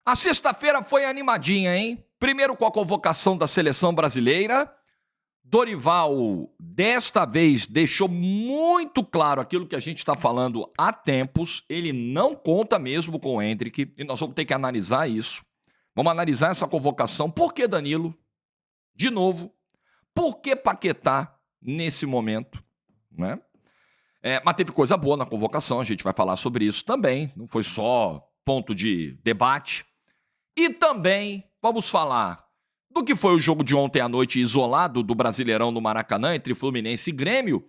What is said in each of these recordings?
A sexta-feira foi animadinha, hein? Primeiro com a convocação da seleção brasileira. Dorival, desta vez, deixou muito claro aquilo que a gente está falando há tempos. Ele não conta mesmo com o Endrick e nós vamos ter que analisar isso. Vamos analisar essa convocação. Por que Danilo? De novo. Por que Paquetá nesse momento? Né? Mas teve coisa boa na convocação, a gente vai falar sobre isso também. Não foi só ponto de debate. E também vamos falar do que foi o jogo de ontem à noite isolado do Brasileirão no Maracanã entre Fluminense e Grêmio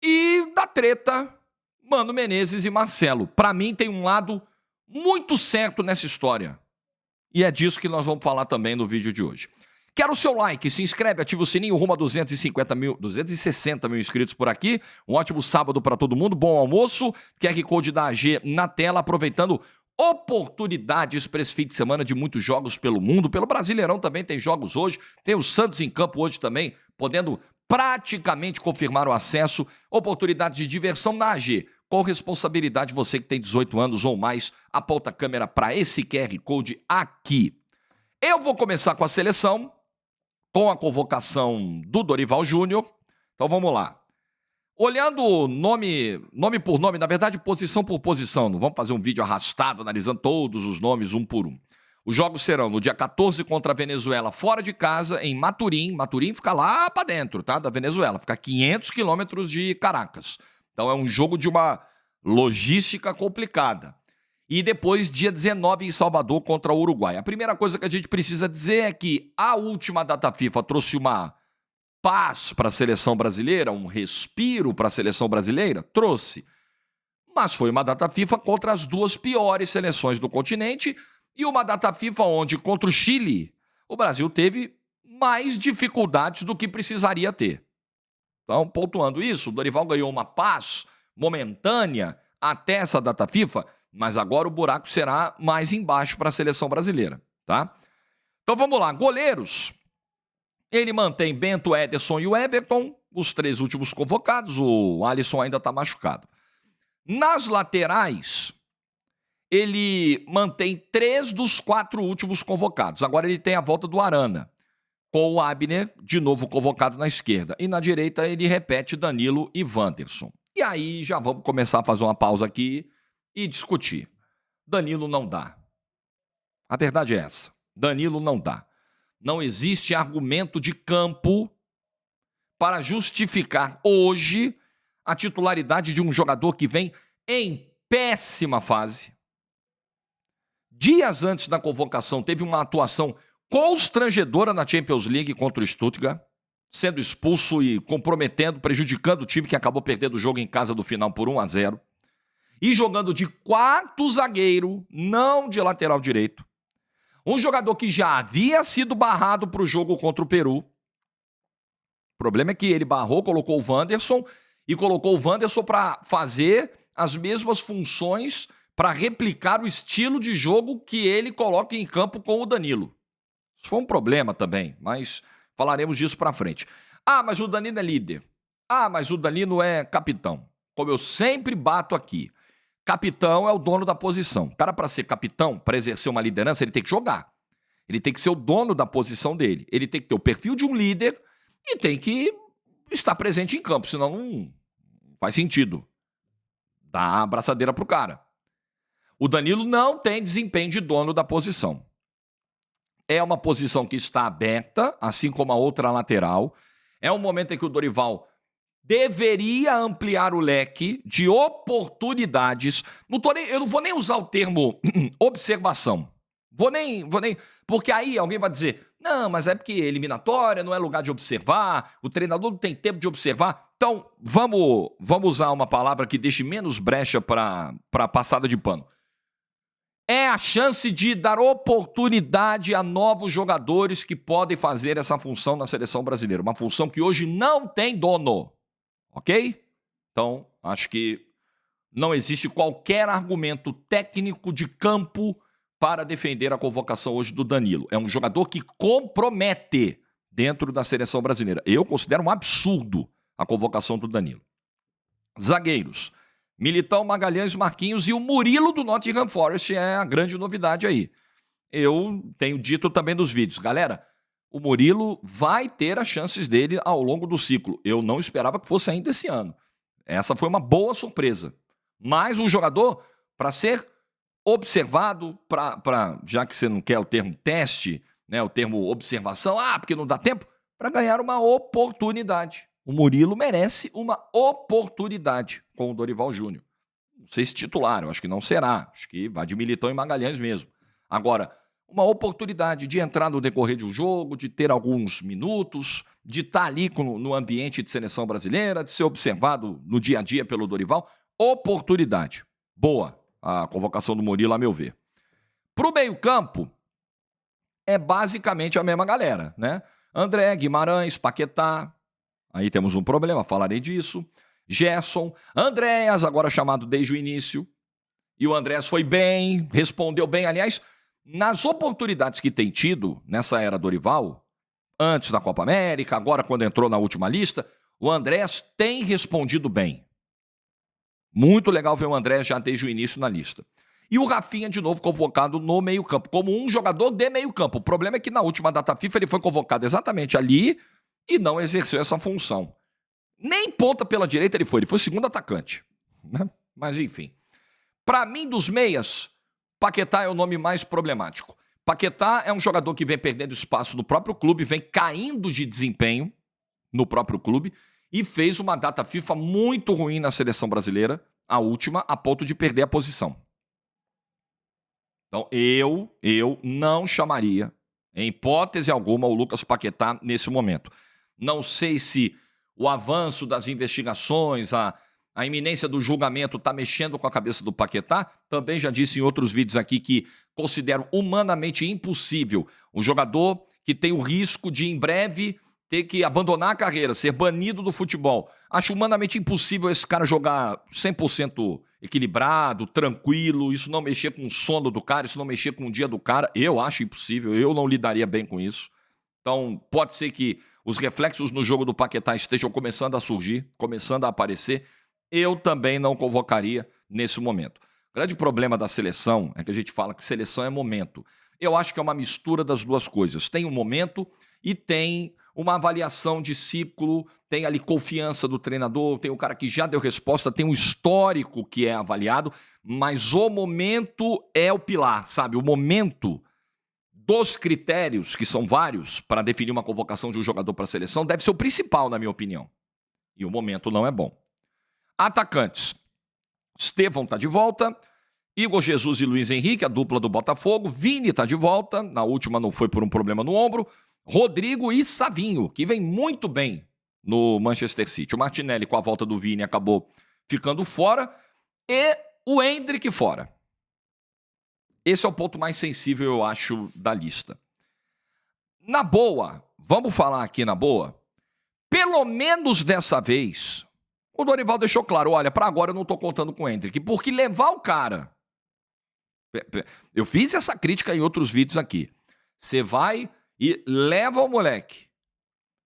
e da treta Mano Menezes e Marcelo. Para mim tem um lado muito certo nessa história. E é disso que nós vamos falar também no vídeo de hoje. Quero o seu like, se inscreve, ativa o sininho, rumo a 260 mil inscritos por aqui. Um ótimo sábado para todo mundo, bom almoço. QR Code da AG na tela, aproveitando oportunidades para esse fim de semana de muitos jogos pelo mundo. Pelo Brasileirão também tem jogos hoje. Tem o Santos em campo hoje também, podendo praticamente confirmar o acesso. Oportunidades de diversão na AG. Com responsabilidade, você que tem 18 anos ou mais, aponta a câmera para esse QR Code aqui. Eu vou começar com a seleção, com a convocação do Dorival Júnior. Então vamos lá. Olhando nome por nome, na verdade posição por posição, não vamos fazer um vídeo arrastado analisando todos os nomes um por um. Os jogos serão no dia 14 contra a Venezuela, fora de casa, em Maturim. Maturim fica lá para dentro, tá? Da Venezuela, fica a 500 quilômetros de Caracas. Então é um jogo de uma logística complicada. E depois, dia 19, em Salvador, contra o Uruguai. A primeira coisa que a gente precisa dizer é que a última data FIFA trouxe uma paz para a seleção brasileira, um respiro para a seleção brasileira? Trouxe. Mas foi uma data FIFA contra as duas piores seleções do continente e uma data FIFA onde, contra o Chile, o Brasil teve mais dificuldades do que precisaria ter. Então, pontuando isso, o Dorival ganhou uma paz momentânea até essa data FIFA, mas agora o buraco será mais embaixo para a seleção brasileira, tá? Então vamos lá, goleiros. Ele mantém Bento, Ederson e o Everton, os três últimos convocados, o Alisson ainda está machucado. Nas laterais, ele mantém 3 dos 4 últimos convocados. Agora ele tem a volta do Arana, com o Abner, de novo convocado na esquerda. E na direita ele repete Danilo e Wanderson. E aí já vamos começar a fazer uma pausa aqui e discutir. Danilo não dá. A verdade é essa. Danilo não dá. Não existe argumento de campo para justificar hoje a titularidade de um jogador que vem em péssima fase. Dias antes da convocação, teve uma atuação constrangedora na Champions League contra o Stuttgart, sendo expulso e comprometendo, prejudicando o time que acabou perdendo o jogo em casa do final por 1-0. E jogando de quarto zagueiro, não de lateral direito. Um jogador que já havia sido barrado para o jogo contra o Peru. O problema é que ele barrou, colocou o Wanderson e colocou o Wanderson para fazer as mesmas funções, para replicar o estilo de jogo que ele coloca em campo com o Danilo. Isso foi um problema também, mas falaremos disso para frente. Ah, mas o Danilo é líder. Ah, mas o Danilo é capitão. Como eu sempre bato aqui. Capitão é o dono da posição. O cara, para ser capitão, para exercer uma liderança, ele tem que jogar. Ele tem que ser o dono da posição dele. Ele tem que ter o perfil de um líder e tem que estar presente em campo, senão não faz sentido. Dá a abraçadeira pro cara. O Danilo não tem desempenho de dono da posição. É uma posição que está aberta, assim como a outra lateral. É um momento em que o Dorival deveria ampliar o leque de oportunidades. Eu não vou nem usar o termo observação. Vou nem, porque aí alguém vai dizer, não, mas é porque eliminatória não é lugar de observar, o treinador não tem tempo de observar. Então, vamos usar uma palavra que deixe menos brecha para passada de pano. É a chance de dar oportunidade a novos jogadores que podem fazer essa função na seleção brasileira. Uma função que hoje não tem dono. Ok? Então, acho que não existe qualquer argumento técnico de campo para defender a convocação hoje do Danilo. É um jogador que compromete dentro da seleção brasileira. Eu considero um absurdo a convocação do Danilo. Zagueiros. Militão, Magalhães, Marquinhos e o Murilo do Nottingham Forest é a grande novidade aí. Eu tenho dito também nos vídeos, galera, o Murilo vai ter as chances dele ao longo do ciclo. Eu não esperava que fosse ainda esse ano. Essa foi uma boa surpresa. Mais um jogador para ser observado, já que você não quer o termo teste, né, o termo observação, porque não dá tempo, para ganhar uma oportunidade. O Murilo merece uma oportunidade com o Dorival Júnior. Não sei se titular, eu acho que não será. Acho que vai de Militão e Magalhães mesmo. Agora, uma oportunidade de entrar no decorrer de um jogo, de ter alguns minutos, de estar ali no ambiente de seleção brasileira, de ser observado no dia a dia pelo Dorival. Oportunidade. Boa a convocação do Murilo, a meu ver. Para o meio-campo, é basicamente a mesma galera, né? André, Guimarães, Paquetá. Aí temos um problema, falarei disso. Gerson, Andréas, agora chamado desde o início. E o Andréas foi bem, respondeu bem. Aliás, nas oportunidades que tem tido nessa era Dorival, antes da Copa América, agora quando entrou na última lista, o Andréas tem respondido bem. Muito legal ver o Andréas já desde o início na lista. E o Rafinha, de novo, convocado no meio-campo, como um jogador de meio-campo. O problema é que na última data FIFA ele foi convocado exatamente ali e não exerceu essa função. Nem ponta pela direita ele foi segundo atacante. Né? Mas enfim. Para mim, dos meias, Paquetá é o nome mais problemático. Paquetá é um jogador que vem perdendo espaço no próprio clube, vem caindo de desempenho no próprio clube e fez uma data FIFA muito ruim na seleção brasileira, a última, a ponto de perder a posição. Então, eu não chamaria, em hipótese alguma, o Lucas Paquetá nesse momento. Não sei se o avanço das investigações, a iminência do julgamento está mexendo com a cabeça do Paquetá. Também já disse em outros vídeos aqui que considero humanamente impossível um jogador que tem o risco de, em breve, ter que abandonar a carreira, ser banido do futebol. Acho humanamente impossível esse cara jogar 100% equilibrado, tranquilo, isso não mexer com o sono do cara, isso não mexer com o dia do cara. Eu acho impossível, eu não lidaria bem com isso. Então, pode ser que os reflexos no jogo do Paquetá estejam começando a surgir, começando a aparecer. Eu também não convocaria nesse momento. O grande problema da seleção é que a gente fala que seleção é momento. Eu acho que é uma mistura das duas coisas. Tem um momento e tem uma avaliação de ciclo, tem ali confiança do treinador, tem o cara que já deu resposta, tem um histórico que é avaliado, mas o momento é o pilar, sabe? O momento dos critérios, que são vários, para definir uma convocação de um jogador para a seleção, deve ser o principal, na minha opinião. E o momento não é bom. Atacantes. Estevão está de volta. Igor Jesus e Luiz Henrique, a dupla do Botafogo. Vini está de volta. Na última não foi por um problema no ombro. Rodrigo e Savinho, que vem muito bem no Manchester City. O Martinelli, com a volta do Vini, acabou ficando fora. E o Endrick fora. Esse é o ponto mais sensível, eu acho, da lista. Na boa, vamos falar aqui na boa, pelo menos dessa vez, o Dorival deixou claro, olha, para agora eu não estou contando com o Endrick, porque levar o cara... Eu fiz essa crítica em outros vídeos aqui. Você vai e leva o moleque,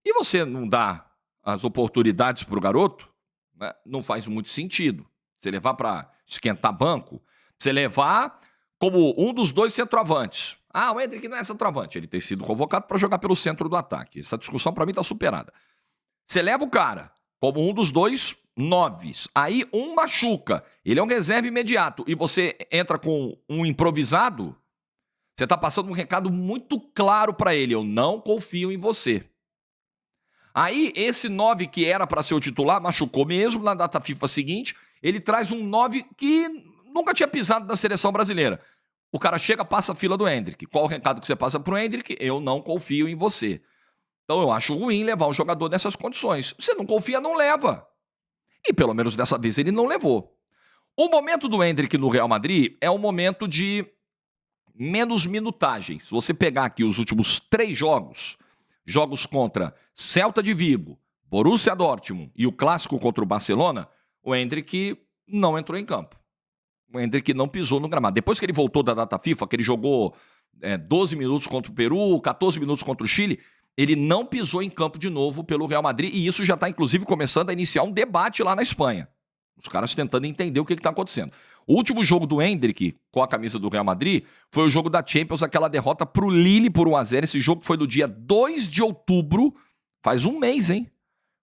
e você não dá as oportunidades para o garoto, né? Não faz muito sentido. Você levar para esquentar banco, você levar como um dos dois centroavantes. O Endrick não é centroavante, ele tem sido convocado para jogar pelo centro do ataque. Essa discussão para mim está superada. Você leva o cara como um dos dois noves, aí um machuca, ele é um reserva imediato, e você entra com um improvisado, você está passando um recado muito claro para ele, eu não confio em você. Aí esse 9 que era para ser o titular, machucou mesmo, na data FIFA seguinte, ele traz um 9 que nunca tinha pisado na seleção brasileira. O cara chega, passa a fila do Endrick. Qual o recado que você passa pro Endrick? Eu não confio em você. Então eu acho ruim levar um jogador nessas condições. Você não confia, não leva. E pelo menos dessa vez ele não levou. O momento do Endrick no Real Madrid é um momento de menos minutagem. Se você pegar aqui os últimos 3 jogos contra Celta de Vigo, Borussia Dortmund e o clássico contra o Barcelona, o Endrick não entrou em campo. O Endrick não pisou no gramado. Depois que ele voltou da data FIFA, que ele jogou 12 minutos contra o Peru, 14 minutos contra o Chile, ele não pisou em campo de novo pelo Real Madrid, e isso já está, inclusive, começando a iniciar um debate lá na Espanha. Os caras tentando entender o que está acontecendo. O último jogo do Endrick com a camisa do Real Madrid foi o jogo da Champions, aquela derrota pro Lille por 1-0. Esse jogo foi no dia 2 de outubro. Faz um mês, hein?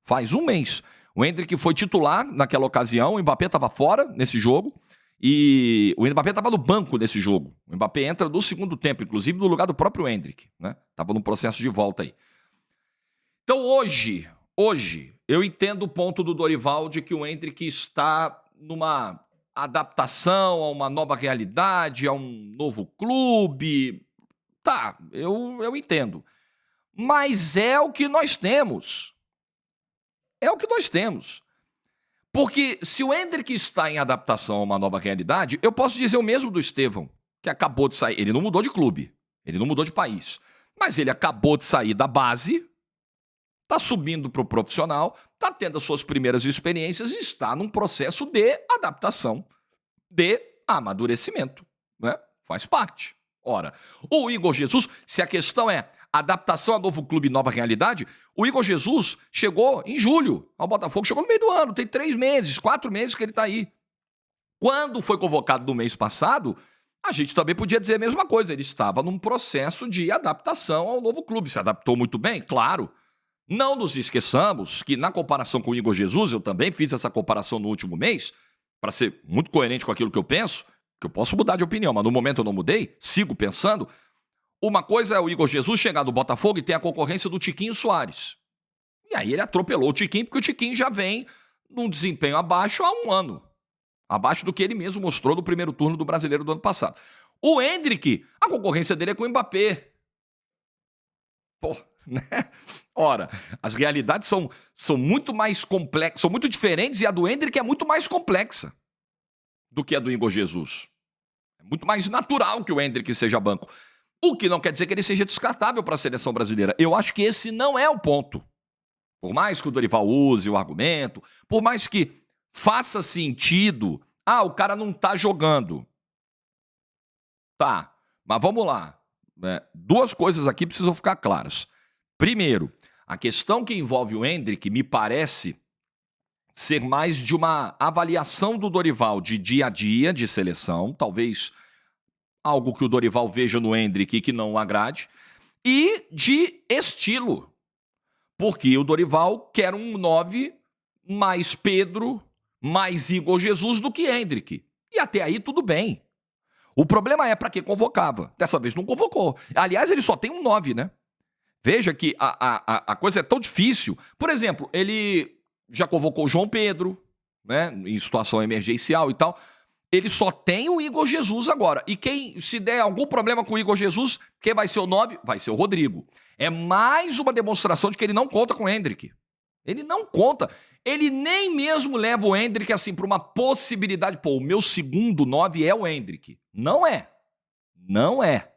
Faz um mês. O Endrick foi titular naquela ocasião, o Mbappé estava fora nesse jogo e o Mbappé estava no banco nesse jogo. O Mbappé entra no segundo tempo, inclusive no lugar do próprio Endrick, né? Tava num processo de volta aí. Então hoje, eu entendo o ponto do Dorival de que o Endrick está numa adaptação a uma nova realidade, a um novo clube. Tá, eu entendo. Mas é o que nós temos. É o que nós temos. Porque se o Endrick está em adaptação a uma nova realidade, eu posso dizer o mesmo do Estevão, que acabou de sair. Ele não mudou de clube, ele não mudou de país. Mas ele acabou de sair da base, está subindo para o profissional, está tendo as suas primeiras experiências e está num processo de adaptação, de amadurecimento, né? Faz parte. Ora, o Igor Jesus, se a questão é adaptação a novo clube e nova realidade, o Igor Jesus chegou em julho ao Botafogo, chegou no meio do ano, tem 3 meses, 4 meses que ele está aí. Quando foi convocado no mês passado, a gente também podia dizer a mesma coisa, ele estava num processo de adaptação ao novo clube, se adaptou muito bem, claro. Não nos esqueçamos que na comparação com o Igor Jesus, eu também fiz essa comparação no último mês, para ser muito coerente com aquilo que eu penso, que eu posso mudar de opinião, mas no momento eu não mudei, sigo pensando. Uma coisa é o Igor Jesus chegar no Botafogo e ter a concorrência do Tiquinho Soares. E aí ele atropelou o Tiquinho, porque o Tiquinho já vem num desempenho abaixo há um ano. Abaixo do que ele mesmo mostrou no primeiro turno do Brasileiro do ano passado. O Endrick, a concorrência dele é com o Mbappé. Pô, né? Ora, as realidades são muito mais complexas, são muito diferentes e a do Endrick é muito mais complexa do que a do Igor Jesus. É muito mais natural que o Endrick seja banco. O que não quer dizer que ele seja descartável para a seleção brasileira. Eu acho que esse não é o ponto. Por mais que o Dorival use o argumento, por mais que faça sentido, o cara não tá jogando. Tá, mas vamos lá. Duas coisas aqui precisam ficar claras. Primeiro, a questão que envolve o Endrick me parece ser mais de uma avaliação do Dorival de dia a dia de seleção, talvez algo que o Dorival veja no Endrick e que não o agrade, e de estilo. Porque o Dorival quer um 9 mais Pedro, mais Igor Jesus do que Endrick. E até aí tudo bem. O problema é para que convocava. Dessa vez não convocou. Aliás, ele só tem um 9, né? Veja que a coisa é tão difícil. Por exemplo, ele já convocou o João Pedro, né, em situação emergencial e tal. Ele só tem o Igor Jesus agora. E quem, se der algum problema com o Igor Jesus, quem vai ser o 9? Vai ser o Rodrigo. É mais uma demonstração de que ele não conta com o Endrick. Ele não conta. Ele nem mesmo leva o Endrick assim para uma possibilidade. Pô, o meu segundo 9 é o Endrick. Não é. Não é.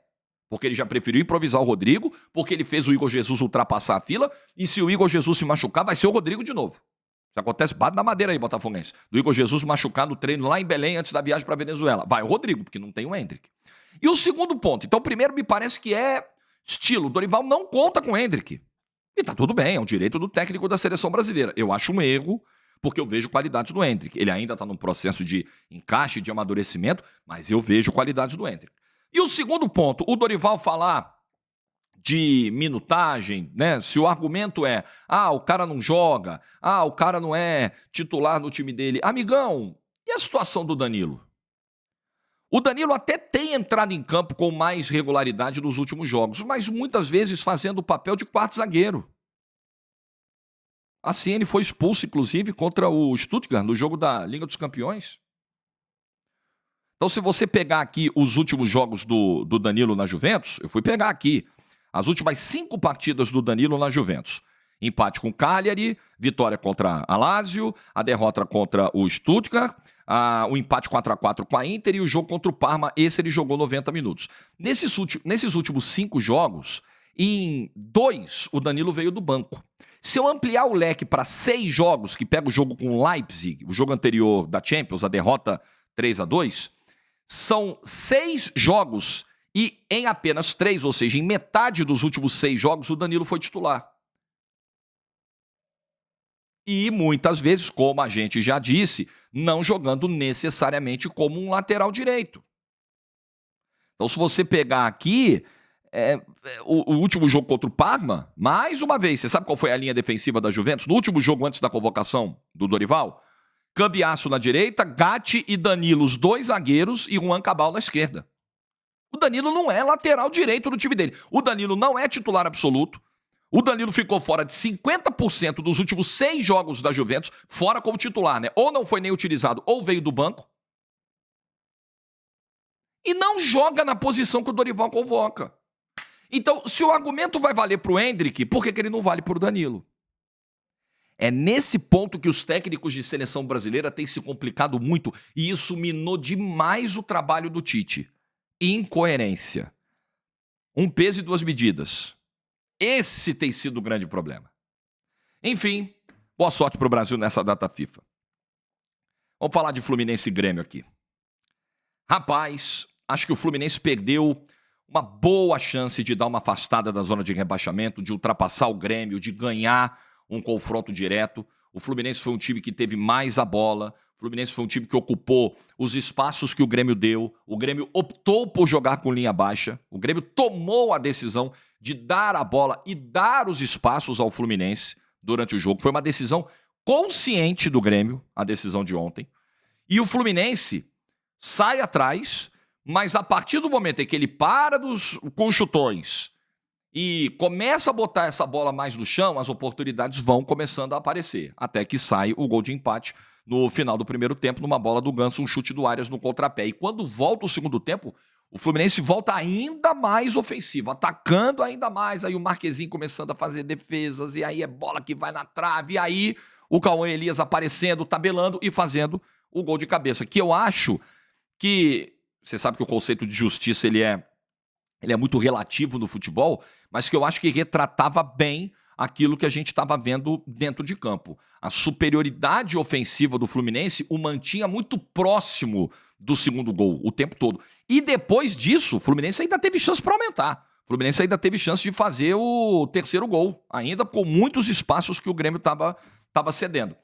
Porque ele já preferiu improvisar o Rodrigo, porque ele fez o Igor Jesus ultrapassar a fila, e se o Igor Jesus se machucar, vai ser o Rodrigo de novo. Isso acontece, bate na madeira aí, botafoguense. Do Igor Jesus machucar no treino lá em Belém antes da viagem para Venezuela. Vai o Rodrigo, porque não tem o Endrick. E o segundo ponto, então primeiro me parece que é estilo. O Dorival não conta com o Endrick. E tá tudo bem, é um direito do técnico da seleção brasileira. Eu acho um erro, porque eu vejo qualidades do Endrick. Ele ainda tá num processo de encaixe, de amadurecimento, mas eu vejo qualidades do Endrick. E o segundo ponto, o Dorival falar de minutagem, né? Se o argumento é, o cara não joga, o cara não é titular no time dele. Amigão, e a situação do Danilo? O Danilo até tem entrado em campo com mais regularidade nos últimos jogos, mas muitas vezes fazendo o papel de quarto zagueiro. Assim, ele foi expulso, inclusive, contra o Stuttgart, no jogo da Liga dos Campeões. Então, se você pegar aqui os últimos jogos do Danilo na Juventus, eu fui pegar aqui as últimas 5 partidas do Danilo na Juventus. Empate com o Cagliari, vitória contra a Lazio, a derrota contra o Stuttgart, o empate 4-4 com a Inter e o jogo contra o Parma, esse ele jogou 90 minutos. Nesses últimos 5 jogos, em 2 o Danilo veio do banco. Se eu ampliar o leque para 6 jogos, que pega o jogo com o Leipzig, o jogo anterior da Champions, a derrota 3-2, são 6 jogos e em apenas 3, ou seja, em metade dos últimos 6 jogos, o Danilo foi titular. E muitas vezes, como a gente já disse, não jogando necessariamente como um lateral direito. Então, se você pegar aqui, o último jogo contra o Parma, mais uma vez, você sabe qual foi a linha defensiva da Juventus? No último jogo antes da convocação do Dorival, Cambiasso na direita, Gatti e Danilo, os dois zagueiros, e Juan Cabal na esquerda. O Danilo não é lateral direito do time dele. O Danilo não é titular absoluto. O Danilo ficou fora de 50% dos últimos 6 jogos da Juventus, fora como titular, né? Ou não foi nem utilizado, ou veio do banco. E não joga na posição que o Dorival convoca. Então, se o argumento vai valer pro Endrick, por que ele não vale pro Danilo? É nesse ponto que os técnicos de seleção brasileira têm se complicado muito, e isso minou demais o trabalho do Tite. Incoerência. Um peso e 2 medidas. Esse tem sido o grande problema. Enfim, boa sorte pro Brasil nessa data FIFA. Vamos falar de Fluminense e Grêmio aqui. Rapaz, acho que o Fluminense perdeu uma boa chance de dar uma afastada da zona de rebaixamento, de ultrapassar o Grêmio, de ganhar um confronto direto. O Fluminense foi um time que teve mais a bola. O Fluminense foi um time que ocupou os espaços que o Grêmio deu. O Grêmio optou por jogar com linha baixa. O Grêmio tomou a decisão de dar a bola e dar os espaços ao Fluminense durante o jogo. Foi uma decisão consciente do Grêmio, a decisão de ontem. E o Fluminense sai atrás, mas a partir do momento em que ele para com os chutões e começa a botar essa bola mais no chão, as oportunidades vão começando a aparecer. Até que sai o gol de empate no final do primeiro tempo, numa bola do Ganso, um chute do Arias no contrapé. E quando volta o segundo tempo, o Fluminense volta ainda mais ofensivo, atacando ainda mais. Aí o Marquezinho começando a fazer defesas, e aí é bola que vai na trave, e aí o Cauã Elias aparecendo, tabelando e fazendo o gol de cabeça. Que eu acho que, você sabe que o conceito de justiça ele é muito relativo no futebol, mas que eu acho que retratava bem aquilo que a gente estava vendo dentro de campo. A superioridade ofensiva do Fluminense o mantinha muito próximo do segundo gol o tempo todo. E depois disso, o Fluminense ainda teve chance para aumentar. O Fluminense ainda teve chance de fazer o terceiro gol, ainda com muitos espaços que o Grêmio estava cedendo.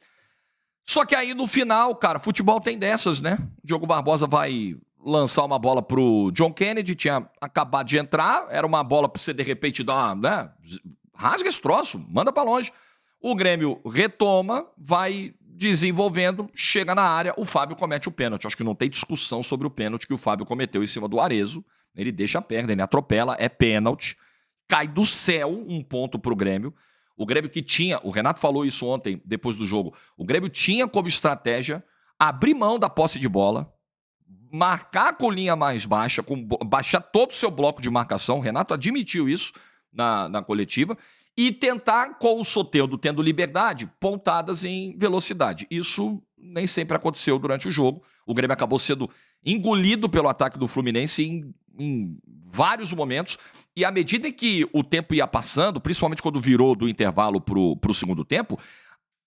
Só que aí no final, cara, futebol tem dessas, né? O Diogo Barbosa vai lançar uma bola pro John Kennedy, tinha acabado de entrar, era uma bola pra você de repente dar uma, né? Rasga esse troço, manda pra longe. O Grêmio retoma, vai desenvolvendo, chega na área, o Fábio comete o pênalti. Acho que não tem discussão sobre o pênalti que o Fábio cometeu em cima do Arezzo. Ele deixa a perna, ele atropela, é pênalti. Cai do céu um ponto pro Grêmio. O Grêmio que tinha, o Renato falou isso ontem, depois do jogo, o Grêmio tinha como estratégia abrir mão da posse de bola, marcar com linha mais baixa, baixar todo o seu bloco de marcação, o Renato admitiu isso na coletiva, e tentar, com o Soteldo tendo liberdade, pontadas em velocidade. Isso nem sempre aconteceu durante o jogo. O Grêmio acabou sendo engolido pelo ataque do Fluminense em vários momentos. E à medida que o tempo ia passando, principalmente quando virou do intervalo pro segundo tempo,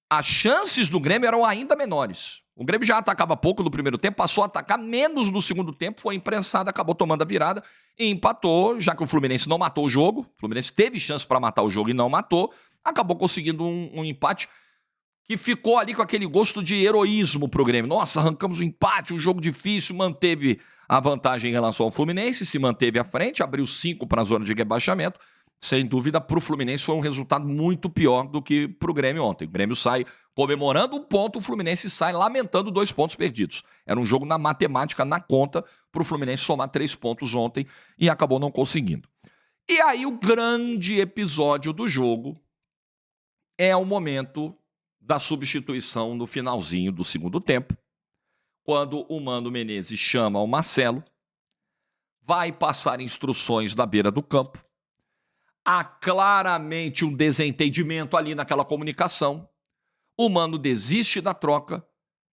as chances do Grêmio eram ainda menores. O Grêmio já atacava pouco no primeiro tempo, passou a atacar menos no segundo tempo, foi imprensado, acabou tomando a virada e empatou, já que o Fluminense não matou o jogo. O Fluminense teve chance para matar o jogo e não matou, acabou conseguindo um empate que ficou ali com aquele gosto de heroísmo pro Grêmio. Nossa, arrancamos o empate, um jogo difícil, manteve a vantagem em relação ao Fluminense, se manteve à frente, abriu 5 para a zona de rebaixamento. Sem dúvida, para o Fluminense foi um resultado muito pior do que para o Grêmio ontem. O Grêmio sai comemorando um ponto, o Fluminense sai lamentando 2 pontos perdidos. Era um jogo na matemática, na conta, para o Fluminense somar 3 pontos ontem e acabou não conseguindo. E aí o grande episódio do jogo é o momento da substituição no finalzinho do segundo tempo, quando o Mano Menezes chama o Marcelo, vai passar instruções da beira do campo. Há claramente um desentendimento ali naquela comunicação. O Mano desiste da troca,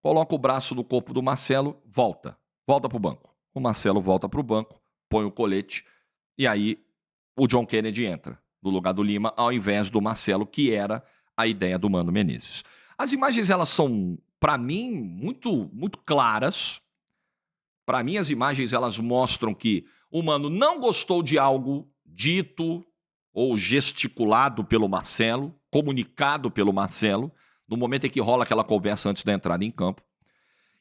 coloca o braço no corpo do Marcelo, volta para o banco. O Marcelo volta para o banco, põe o colete, e aí o John Kennedy entra no lugar do Lima, ao invés do Marcelo, que era a ideia do Mano Menezes. As imagens, elas são, para mim, muito, muito claras. Para mim, as imagens, elas mostram que o Mano não gostou de algo dito ou gesticulado pelo Marcelo, comunicado pelo Marcelo, no momento em que rola aquela conversa antes da entrada em campo.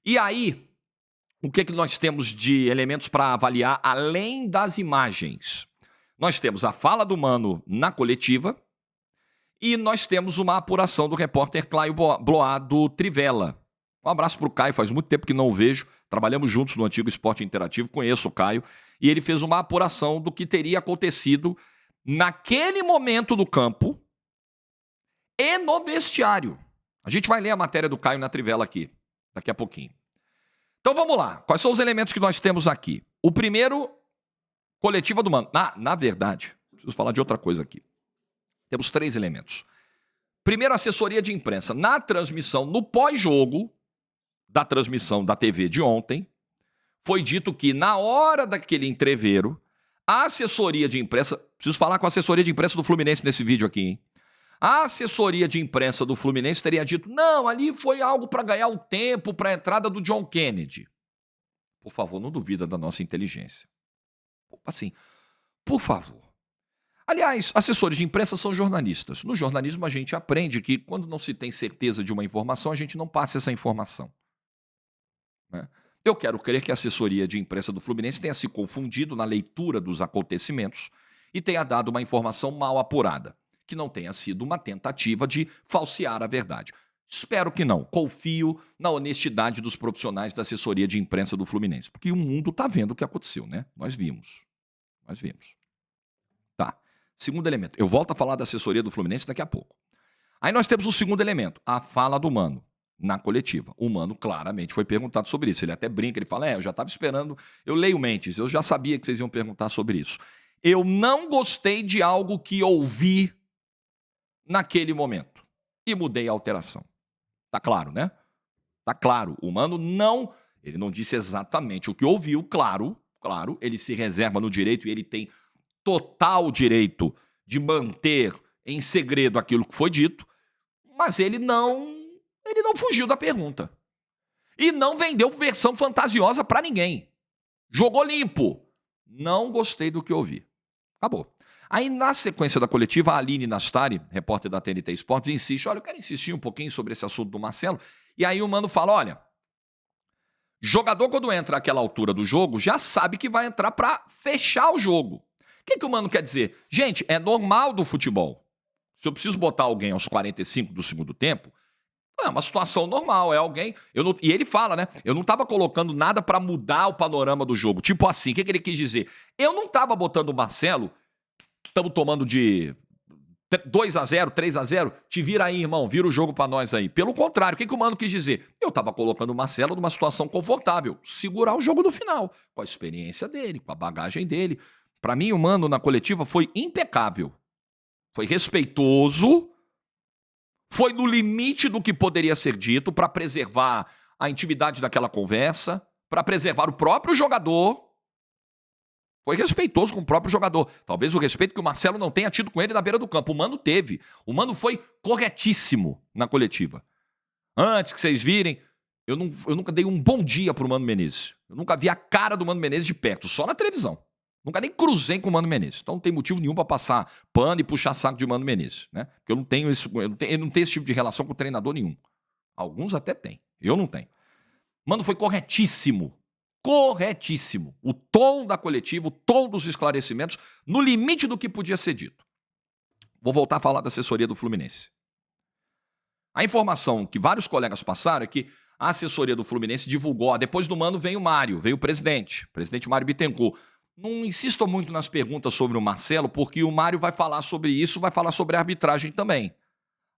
E aí, o que nós temos de elementos para avaliar além das imagens? Nós temos a fala do Mano na coletiva e nós temos uma apuração do repórter Caio Bloá do Trivela. Um abraço para o Caio, faz muito tempo que não o vejo. Trabalhamos juntos no antigo Esporte Interativo, conheço o Caio. E ele fez uma apuração do que teria acontecido naquele momento do campo e no vestiário. A gente vai ler a matéria do Caio na Trivela aqui, daqui a pouquinho. Então vamos lá. Quais são os elementos que nós temos aqui? O primeiro, coletiva do Mano. Na verdade, preciso falar de outra coisa aqui. Temos 3 elementos. Primeiro, assessoria de imprensa. Na transmissão, no pós-jogo da transmissão da TV de ontem, foi dito que na hora daquele entreveiro, a assessoria de imprensa... Preciso falar com a assessoria de imprensa do Fluminense nesse vídeo aqui, hein? A assessoria de imprensa do Fluminense teria dito, não, ali foi algo para ganhar o tempo para a entrada do John Kennedy. Por favor, não duvida da nossa inteligência. Assim, por favor. Aliás, assessores de imprensa são jornalistas. No jornalismo a gente aprende que quando não se tem certeza de uma informação, a gente não passa essa informação. Né? Eu quero crer que a assessoria de imprensa do Fluminense tenha se confundido na leitura dos acontecimentos e tenha dado uma informação mal apurada, que não tenha sido uma tentativa de falsear a verdade. Espero que não. Confio na honestidade dos profissionais da assessoria de imprensa do Fluminense, porque o mundo está vendo o que aconteceu, né? Nós vimos. Tá. Segundo elemento. Eu volto a falar da assessoria do Fluminense daqui a pouco. Aí nós temos o segundo elemento, a fala do Mano na coletiva. O Mano claramente foi perguntado sobre isso. Ele até brinca, ele fala, eu já estava esperando, eu leio mentes, eu já sabia que vocês iam perguntar sobre isso. Eu não gostei de algo que ouvi naquele momento e mudei a alteração. Tá claro, né? Tá claro. O Mano ele não disse exatamente o que ouviu, claro, ele se reserva no direito e ele tem total direito de manter em segredo aquilo que foi dito, mas ele não fugiu da pergunta. E não vendeu versão fantasiosa pra ninguém. Jogou limpo. Não gostei do que ouvi. Acabou. Aí, na sequência da coletiva, a Aline Nastari, repórter da TNT Esportes, insiste, olha, eu quero insistir um pouquinho sobre esse assunto do Marcelo. E aí o Mano fala, olha, jogador quando entra àquela altura do jogo, já sabe que vai entrar pra fechar o jogo. O que o Mano quer dizer? Gente, é normal do futebol. Se eu preciso botar alguém aos 45 do segundo tempo, é uma situação normal, é alguém... E ele fala, né? Eu não estava colocando nada para mudar o panorama do jogo. Tipo assim, o que ele quis dizer? Eu não estava botando o Marcelo, estamos tomando de 2-0, 3-0, te vira aí, irmão, vira o jogo para nós aí. Pelo contrário, o que o Mano quis dizer? Eu estava colocando o Marcelo numa situação confortável, segurar o jogo no final, com a experiência dele, com a bagagem dele. Para mim, o Mano na coletiva foi impecável. Foi respeitoso, foi no limite do que poderia ser dito para preservar a intimidade daquela conversa, para preservar o próprio jogador. Foi respeitoso com o próprio jogador. Talvez o respeito que o Marcelo não tenha tido com ele na beira do campo. O Mano teve. O Mano foi corretíssimo na coletiva. Antes que vocês virem, eu nunca dei um bom dia pro Mano Menezes. Eu nunca vi a cara do Mano Menezes de perto, só na televisão. Nunca nem cruzei com o Mano Menezes. Então não tem motivo nenhum para passar pano e puxar saco de Mano Menezes, né? Porque eu não tenho ele não tem esse tipo de relação com treinador nenhum. Alguns até têm. Eu não tenho. Mano, foi corretíssimo. Corretíssimo. O tom da coletiva, o tom dos esclarecimentos, no limite do que podia ser dito. Vou voltar a falar da assessoria do Fluminense. A informação que vários colegas passaram é que a assessoria do Fluminense divulgou, depois do Mano veio o Mário, veio o presidente Mário Bittencourt. Não insisto muito nas perguntas sobre o Marcelo, porque o Mário vai falar sobre isso, vai falar sobre a arbitragem também.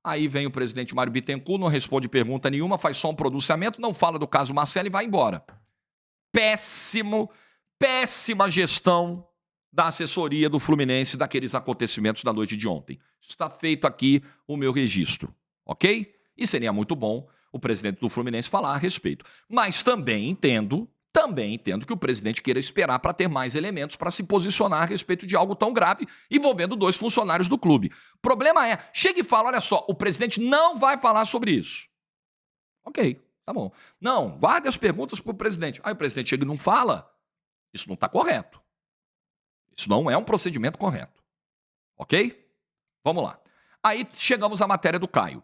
Aí vem o presidente Mário Bittencourt, não responde pergunta nenhuma, faz só um pronunciamento, não fala do caso Marcelo e vai embora. Péssima gestão da assessoria do Fluminense daqueles acontecimentos da noite de ontem. Está feito aqui o meu registro, ok? E seria muito bom o presidente do Fluminense falar a respeito. Mas também entendo que o presidente queira esperar para ter mais elementos para se posicionar a respeito de algo tão grave envolvendo 2 funcionários do clube. O problema é, chega e fala, olha só, o presidente não vai falar sobre isso. Ok, tá bom. Não, guarde as perguntas para o presidente. Aí o presidente chega e não fala. Isso não está correto. Isso não é um procedimento correto. Ok? Vamos lá. Aí chegamos à matéria do Caio,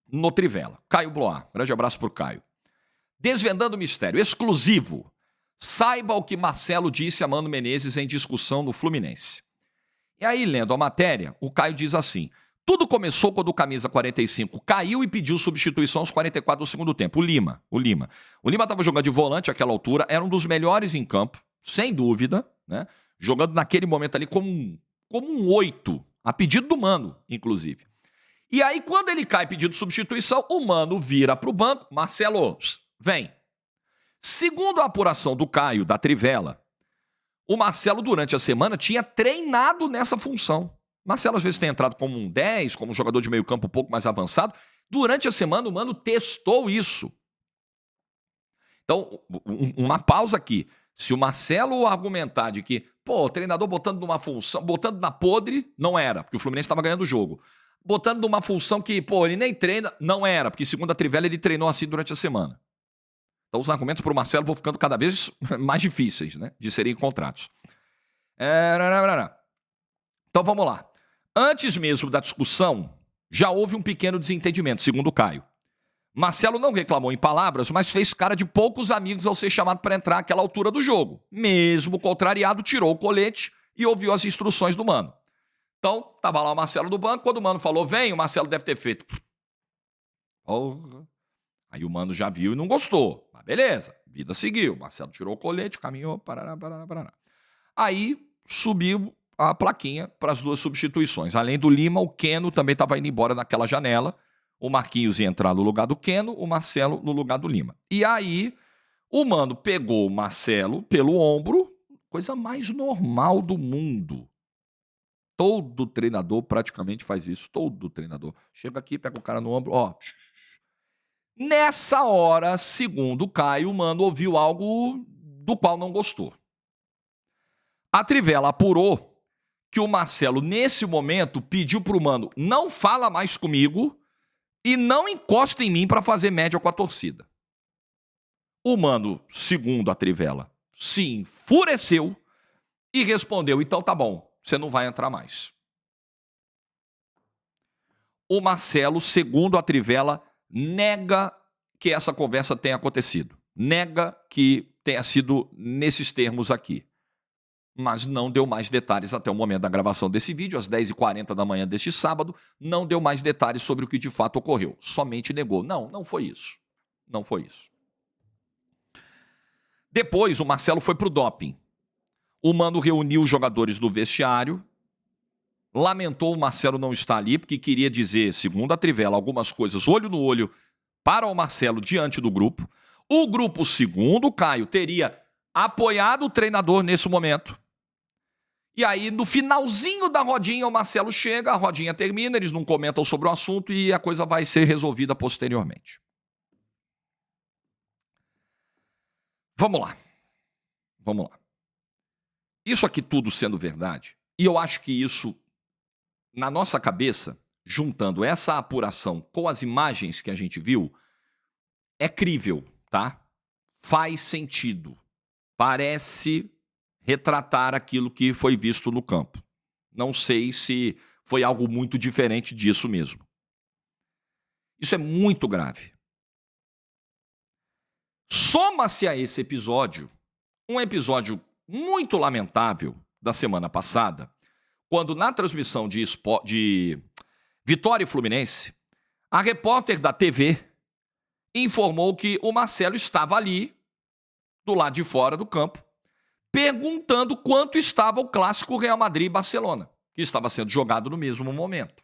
no Trivela. Caio Bloá. Grande abraço para o Caio. Desvendando o mistério, exclusivo. Saiba o que Marcelo disse a Mano Menezes em discussão no Fluminense. E aí, lendo a matéria, o Caio diz assim: tudo começou quando o camisa 45 caiu e pediu substituição aos 44 do segundo tempo. O Lima estava jogando de volante àquela altura, era um dos melhores em campo, sem dúvida, né? Jogando naquele momento ali como um 8, a pedido do Mano, inclusive. E aí, quando ele cai pedindo substituição, o Mano vira para o banco: Marcelo, vem. Segundo a apuração do Caio, da Trivela, o Marcelo, durante a semana, tinha treinado nessa função. Marcelo, às vezes, tem entrado como um 10, como um jogador de meio campo um pouco mais avançado. Durante a semana, o Mano testou isso. Então, uma pausa aqui. Se o Marcelo argumentar de que, o treinador botando numa função, botando na podre, não era, porque o Fluminense estava ganhando o jogo. Botando numa função que, ele nem treina, não era, porque segundo a Trivela ele treinou assim durante a semana. Então os argumentos para o Marcelo vão ficando cada vez mais difíceis, né, de serem encontrados. Então vamos lá. Antes mesmo da discussão, já houve um pequeno desentendimento, segundo o Caio. Marcelo não reclamou em palavras, mas fez cara de poucos amigos ao ser chamado para entrar àquela altura do jogo. Mesmo contrariado, tirou o colete e ouviu as instruções do Mano. Então, estava lá o Marcelo do banco, quando o Mano falou, vem, o Marcelo deve ter feito. Aí o Mano já viu e não gostou. Mas beleza, vida seguiu. O Marcelo tirou o colete, caminhou, parará. Aí subiu a plaquinha para as duas substituições. Além do Lima, o Keno também estava indo embora naquela janela. O Marquinhos ia entrar no lugar do Keno, o Marcelo no lugar do Lima. E aí, o Mano pegou o Marcelo pelo ombro, coisa mais normal do mundo. Todo treinador praticamente faz isso. Todo treinador. Chega aqui, pega o cara no ombro, ó. Nessa hora, segundo o Caio, o Mano ouviu algo do qual não gostou. A Trivela apurou que o Marcelo, nesse momento, pediu pro Mano: não fala mais comigo e não encosta em mim para fazer média com a torcida. O Mano, segundo a Trivela, se enfureceu e respondeu: então tá bom, você não vai entrar mais. O Marcelo, segundo a Trivela, nega que essa conversa tenha acontecido. Nega que tenha sido nesses termos aqui. Mas não deu mais detalhes até o momento da gravação desse vídeo, às 10h40 da manhã deste sábado, não deu mais detalhes sobre o que de fato ocorreu. Somente negou. Não foi isso. Não foi isso. Depois, o Marcelo foi pro doping. O Mano reuniu os jogadores do vestiário, lamentou o Marcelo não estar ali, porque queria dizer, segundo a Trivela, algumas coisas olho no olho para o Marcelo diante do grupo. O grupo, segundo o Caio, teria apoiado o treinador nesse momento. E aí, no finalzinho da rodinha, o Marcelo chega, a rodinha termina, eles não comentam sobre o assunto e a coisa vai ser resolvida posteriormente. Vamos lá. Isso aqui tudo sendo verdade, e eu acho que isso, na nossa cabeça, juntando essa apuração com as imagens que a gente viu, é crível, tá? Faz sentido. Parece retratar aquilo que foi visto no campo. Não sei se foi algo muito diferente disso mesmo. Isso é muito grave. Soma-se a esse episódio, um episódio muito lamentável da semana passada, quando na transmissão de Vitória e Fluminense, a repórter da TV informou que o Marcelo estava ali, do lado de fora do campo, perguntando quanto estava o clássico Real Madrid e Barcelona, que estava sendo jogado no mesmo momento.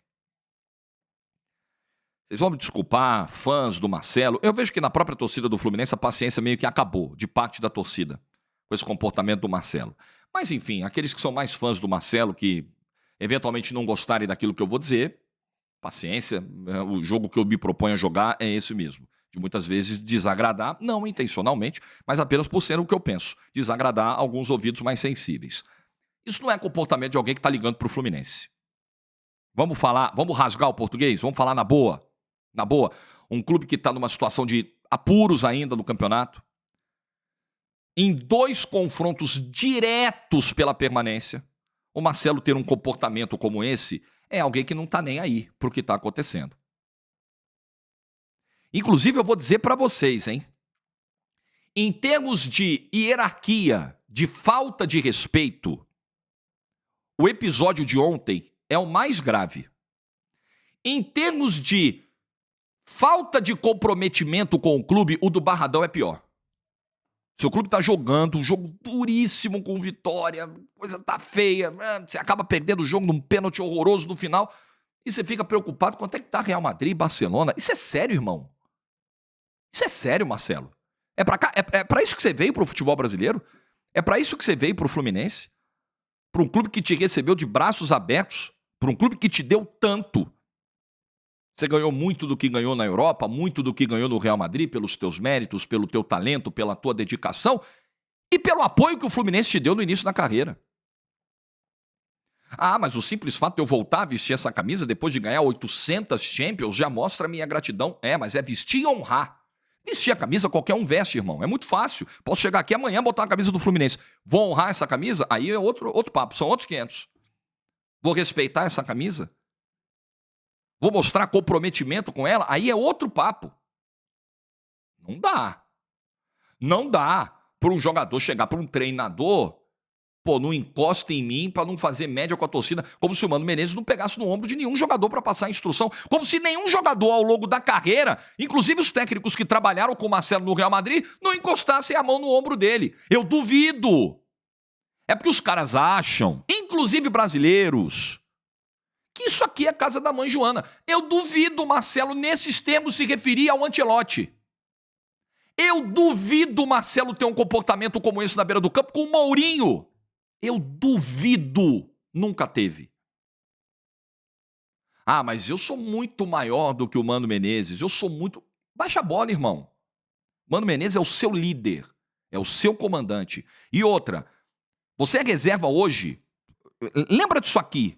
Vocês vão me desculpar, fãs do Marcelo, eu vejo que na própria torcida do Fluminense a paciência meio que acabou, de parte da torcida, com esse comportamento do Marcelo. Mas enfim, aqueles que são mais fãs do Marcelo, que eventualmente não gostarem daquilo que eu vou dizer, paciência, o jogo que eu me proponho a jogar é esse mesmo. De muitas vezes desagradar, não intencionalmente, mas apenas por ser o que eu penso, desagradar alguns ouvidos mais sensíveis. Isso não é comportamento de alguém que está ligando para o Fluminense. Vamos rasgar o português? Vamos falar na boa. Na boa, um clube que está numa situação de apuros ainda no campeonato, em 2 confrontos diretos pela permanência, o Marcelo ter um comportamento como esse é alguém que não está nem aí para o que está acontecendo. Inclusive, eu vou dizer para vocês, hein? Em termos de hierarquia, de falta de respeito, o episódio de ontem é o mais grave. Em termos de falta de comprometimento com o clube, o do Barradão é pior. Seu clube tá jogando um jogo duríssimo com Vitória, coisa tá feia, você acaba perdendo o jogo num pênalti horroroso no final e você fica preocupado quanto é que tá Real Madrid e Barcelona. Isso é sério, irmão. Isso é sério, Marcelo. É pra isso que você veio pro futebol brasileiro? É pra isso que você veio pro Fluminense? Pra um clube que te recebeu de braços abertos? Pra um clube que te deu tanto? Você ganhou muito do que ganhou na Europa, muito do que ganhou no Real Madrid, pelos teus méritos, pelo teu talento, pela tua dedicação e pelo apoio que o Fluminense te deu no início da carreira. Ah, mas o simples fato de eu voltar a vestir essa camisa depois de ganhar 800 Champions já mostra a minha gratidão. Mas é vestir e honrar. Vestir a camisa qualquer um veste, irmão. É muito fácil. Posso chegar aqui amanhã e botar a camisa do Fluminense. Vou honrar essa camisa? Aí é outro papo, são outros 500. Vou respeitar essa camisa? Vou mostrar comprometimento com ela? Aí é outro papo. Não dá. Não dá para um jogador chegar para um treinador, não encosta em mim para não fazer média com a torcida, como se o Mano Menezes não pegasse no ombro de nenhum jogador para passar a instrução, como se nenhum jogador ao longo da carreira, inclusive os técnicos que trabalharam com o Marcelo no Real Madrid, não encostassem a mão no ombro dele. Eu duvido. É porque os caras acham, inclusive brasileiros, que isso aqui é casa da mãe Joana. Eu duvido o Marcelo, nesses termos, se referir ao Ancelotti. Eu duvido o Marcelo ter um comportamento como esse na beira do campo com o Mourinho. Eu duvido. Nunca teve. Ah, mas eu sou muito maior do que o Mano Menezes. Eu sou muito... Baixa a bola, irmão. Mano Menezes é o seu líder. É o seu comandante. E outra, você é reserva hoje... Lembra disso aqui.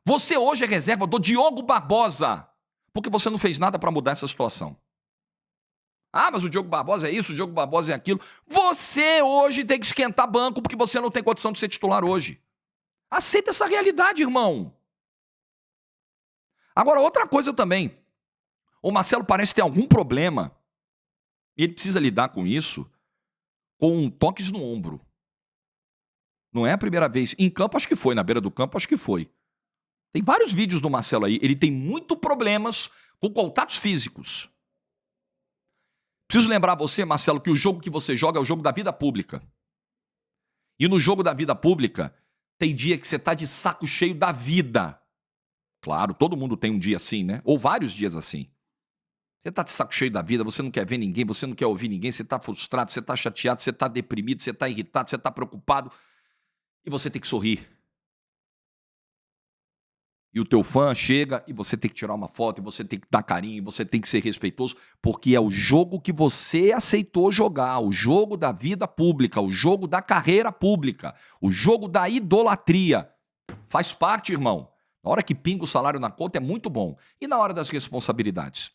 Você hoje é reserva do Diogo Barbosa, porque você não fez nada para mudar essa situação. Ah, mas o Diogo Barbosa é isso, o Diogo Barbosa é aquilo. Você hoje tem que esquentar banco porque você não tem condição de ser titular hoje. Aceita essa realidade, irmão. Agora, outra coisa também. O Marcelo parece ter algum problema, e ele precisa lidar com isso, com toques no ombro. Não é a primeira vez. Em campo, acho que foi. Na beira do campo, acho que foi. Tem vários vídeos do Marcelo aí. Ele tem muito problemas com contatos físicos. Preciso lembrar você, Marcelo, que o jogo que você joga é o jogo da vida pública. E no jogo da vida pública, tem dia que você tá de saco cheio da vida. Claro, todo mundo tem um dia assim, né? Ou vários dias assim. Você tá de saco cheio da vida, você não quer ver ninguém, você não quer ouvir ninguém, você tá frustrado, você tá chateado, você tá deprimido, você tá irritado, você tá preocupado. E você tem que sorrir. E o teu fã chega e você tem que tirar uma foto, e você tem que dar carinho, e você tem que ser respeitoso, porque é o jogo que você aceitou jogar, o jogo da vida pública, o jogo da carreira pública, o jogo da idolatria. Faz parte, irmão. Na hora que pinga o salário na conta é muito bom. E na hora das responsabilidades?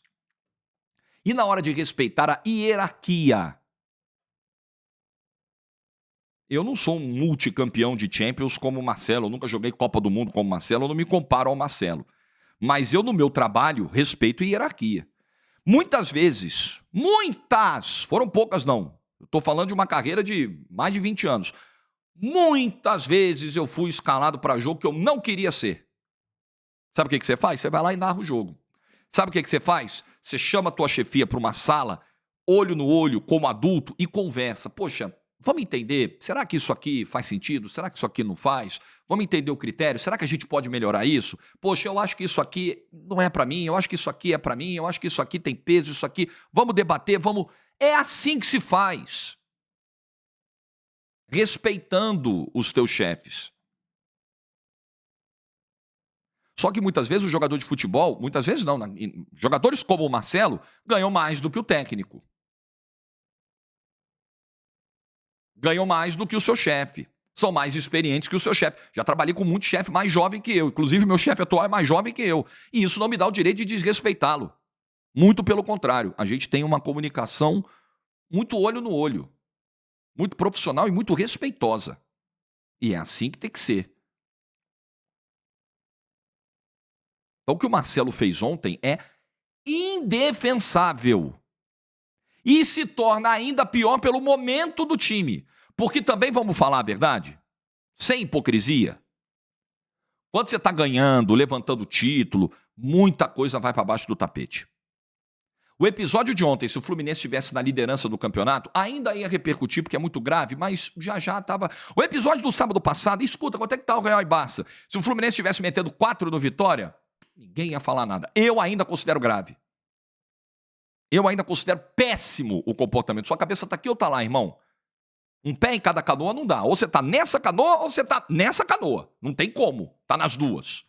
E na hora de respeitar a hierarquia? Eu não sou um multicampeão de Champions como o Marcelo, eu nunca joguei Copa do Mundo como o Marcelo, eu não me comparo ao Marcelo. Mas eu, no meu trabalho, respeito hierarquia. Muitas vezes, foram poucas não, eu estou falando de uma carreira de mais de 20 anos, muitas vezes eu fui escalado para jogo que eu não queria ser. Sabe o que você faz? Você vai lá e narra o jogo. Sabe o que você faz? Você chama a tua chefia para uma sala, olho no olho, como adulto, e conversa. Poxa, vamos entender, será que isso aqui faz sentido? Será que isso aqui não faz? Vamos entender o critério? Será que a gente pode melhorar isso? Poxa, eu acho que isso aqui não é para mim, eu acho que isso aqui é para mim, eu acho que isso aqui tem peso, isso aqui... Vamos debater, vamos... É assim que se faz. Respeitando os teus chefes. Só que muitas vezes o jogador de futebol, muitas vezes não, jogadores como o Marcelo ganham mais do que o técnico. Ganham mais do que o seu chefe. São mais experientes que o seu chefe. Já trabalhei com muito chefe mais jovem que eu. Inclusive, meu chefe atual é mais jovem que eu. E isso não me dá o direito de desrespeitá-lo. Muito pelo contrário. A gente tem uma comunicação muito olho no olho. Muito profissional e muito respeitosa. E é assim que tem que ser. Então, o que o Marcelo fez ontem é indefensável. E se torna ainda pior pelo momento do time. Porque também, vamos falar a verdade, sem hipocrisia, quando você está ganhando, levantando o título, muita coisa vai para baixo do tapete. O episódio de ontem, se o Fluminense estivesse na liderança do campeonato, ainda ia repercutir, porque é muito grave, mas já estava... O episódio do sábado passado, escuta, quanto é que tá o Real e Barça? Se o Fluminense estivesse metendo 4 no Vitória, ninguém ia falar nada. Eu ainda considero grave. Eu ainda considero péssimo o comportamento. Sua cabeça tá aqui ou tá lá, irmão? Um pé em cada canoa não dá. Ou você tá nessa canoa ou você tá nessa canoa. Não tem como. Tá nas duas.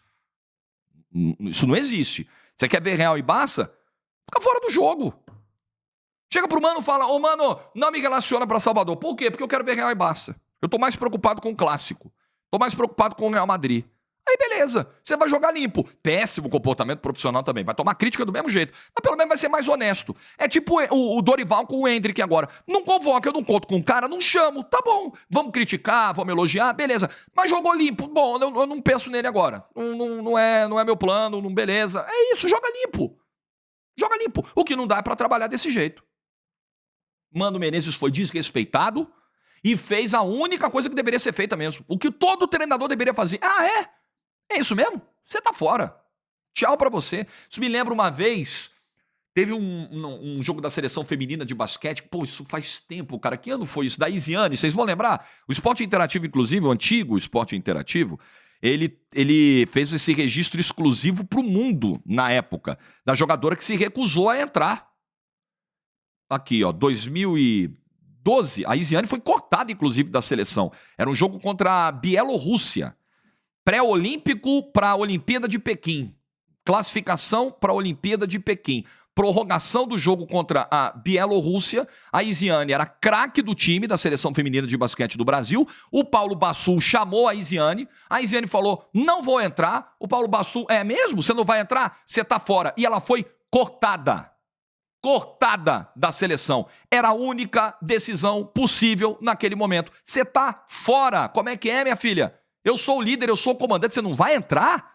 Isso não existe. Você quer ver Real e Barça? Fica fora do jogo. Chega pro mano e fala, ô mano, não me relaciona pra Salvador. Por quê? Porque eu quero ver Real e Barça. Eu tô mais preocupado com o clássico. Tô mais preocupado com o Real Madrid. Aí beleza, você vai jogar limpo. Péssimo comportamento profissional também. Vai tomar crítica do mesmo jeito. Mas pelo menos vai ser mais honesto. É tipo o Dorival com o Endrick agora. Não convoca, eu não conto com o cara, não chamo. Tá bom, vamos criticar, vamos elogiar, beleza. Mas jogou limpo. Bom, eu não penso nele agora. Não é meu plano, não, beleza. É isso, joga limpo. Joga limpo. O que não dá é pra trabalhar desse jeito. Mano Menezes foi desrespeitado e fez a única coisa que deveria ser feita mesmo. O que todo treinador deveria fazer. Ah, é? É isso mesmo? Você tá fora. Tchau pra você. Isso me lembra uma vez, teve um jogo da seleção feminina de basquete. Pô, isso faz tempo, cara. Que ano foi isso? Da Isiane, vocês vão lembrar? O Esporte Interativo, inclusive, o antigo Esporte Interativo, ele fez esse registro exclusivo pro mundo, na época, da jogadora que se recusou a entrar. Aqui, ó, 2012, a Isiane foi cortada, inclusive, da seleção. Era um jogo contra a Bielorrússia. Pré-olímpico para a Olimpíada de Pequim. Classificação para a Olimpíada de Pequim. Prorrogação do jogo contra a Bielorrússia. A Isiane era craque do time da seleção feminina de basquete do Brasil. O Paulo Bassul chamou a Isiane. A Isiane falou, não vou entrar. O Paulo Bassul, é mesmo? Você não vai entrar? Você tá fora. E ela foi cortada. Cortada da seleção. Era a única decisão possível naquele momento. Você tá fora. Como é que é, minha filha? Eu sou o líder, eu sou o comandante, você não vai entrar?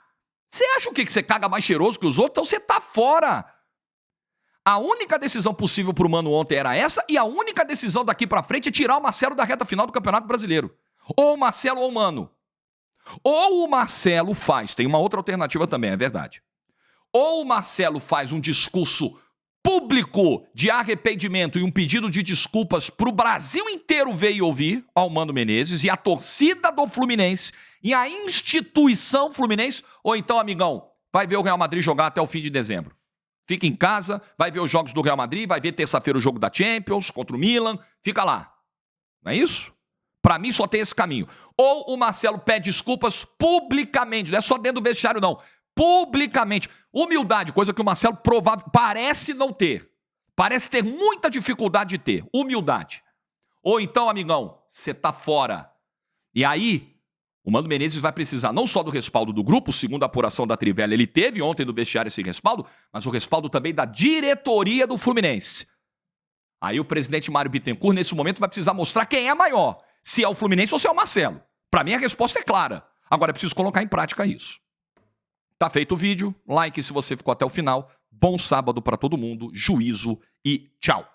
Você acha o quê? Que você caga mais cheiroso que os outros? Então você tá fora. A única decisão possível pro Mano ontem era essa, e a única decisão daqui pra frente é tirar o Marcelo da reta final do Campeonato Brasileiro. Ou o Marcelo ou o Mano. Ou o Marcelo faz, tem uma outra alternativa também, é verdade. Ou o Marcelo faz um discurso público de arrependimento e um pedido de desculpas pro Brasil inteiro ver e ouvir ao Mano Menezes e a torcida do Fluminense e a instituição Fluminense, ou então, amigão, vai ver o Real Madrid jogar até o fim de dezembro. Fica em casa, vai ver os jogos do Real Madrid, vai ver terça-feira o jogo da Champions contra o Milan, fica lá. Não é isso? Pra mim só tem esse caminho. Ou o Marcelo pede desculpas publicamente, não é só dentro do vestiário não, publicamente. Humildade, coisa que o Marcelo parece não ter. Parece ter muita dificuldade de ter. Humildade. Ou então, amigão, você tá fora. E aí, o Mano Menezes vai precisar não só do respaldo do grupo, segundo a apuração da Trivela, ele teve ontem no vestiário esse respaldo, mas o respaldo também da diretoria do Fluminense. Aí o presidente Mário Bittencourt, nesse momento, vai precisar mostrar quem é maior. Se é o Fluminense ou se é o Marcelo. Pra mim, a resposta é clara. Agora é preciso colocar em prática isso. Tá feito o vídeo, like se você ficou até o final. Bom sábado pra todo mundo, juízo e tchau.